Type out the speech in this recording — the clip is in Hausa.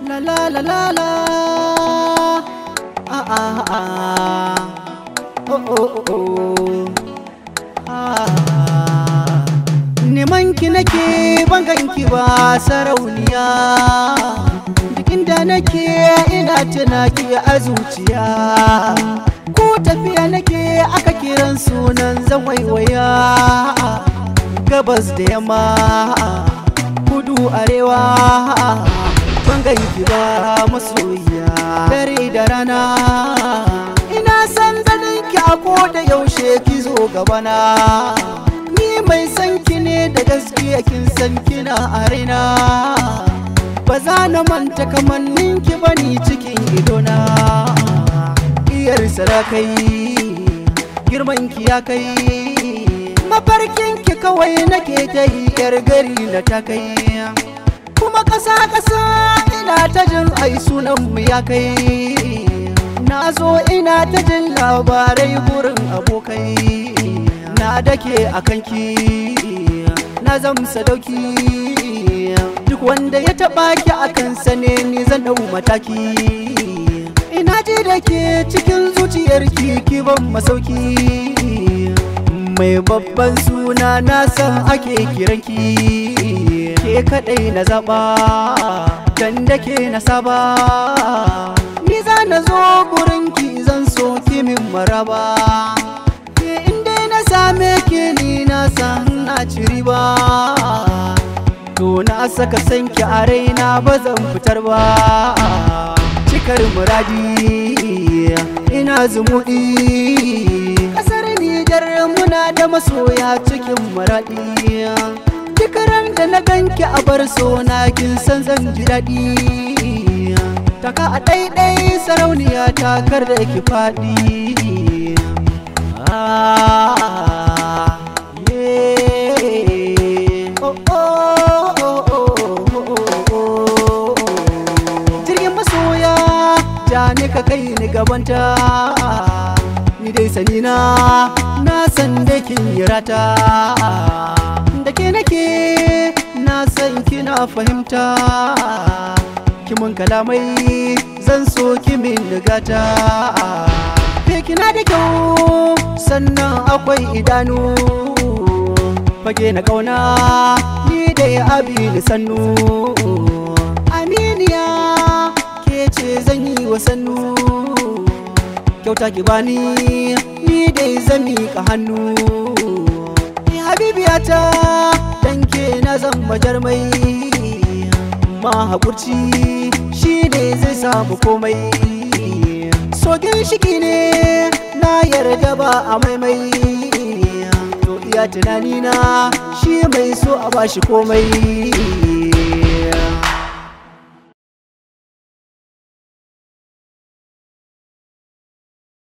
La la la la la. Oh oh oh. Neman ki nake ban ganki ba sarauniya, duk inda nake ina tuna ki a zuciya. Ko tafiya nake aka kiran sunan zan waiwaya, gabas da yamma kudu arewa ban ganki ba masoyiya. Dare da rana ina san ganin ki a koda yaushe ki zo gabana. Ni mai san ki ne da gaskiya, kin san kina a raina. Ba za na manta kamannin ki bani cikin idona. Iyar sarakai girman ki ya kai, mafarkin ki kawai nake ta yi, yar gari na ta kai. Kuma ƙasa ina ta jin ai sunan mu ya kai. Na zo ina ta jin labarai gurin abokai. Na dake a kanki na zam sadauki, duk wanda ya taɓa ki a kansa ne ni zan dau mataki. Ina ji da ke cikin zuciyarki ki ban masauki, mai babban suna na san ake kiranki. Ke kadai na zaba dan da ke na saba, ni za na zo gurinki zan so ki min maraba. Same ki ni na san na ci riba, to na saka sanki a raina ba zan fitar ba. Cikar muradi ina zumuɗi, ƙasar Nijar muna da masoya cikin muradi. Dikaran da na ganki a bar so na kin san zan ji daɗi. Taka a ɗaiɗai sarauniya takar da ki faɗi. Jirgin masoya ja ni ka kai ni gabanta, ni dai sanina na san da kin yi rata. Da ke nake na san kina fahimta, kimin kalamai zan so kimin nigata. Kina da kyau sannan akwai idanu, fage na kauna ni dai abi da sannu. Aminiya ke ce zan yi wa sannu, kyauta ki bani ni dai zan miƙa hannu. Habibiyata dan ke na zan majarmai, ma haƙurci shi ne zai samu komai. Sogin shiki ne na yarda ba a maimai, to iya tunanina shi mai so a bashi komai.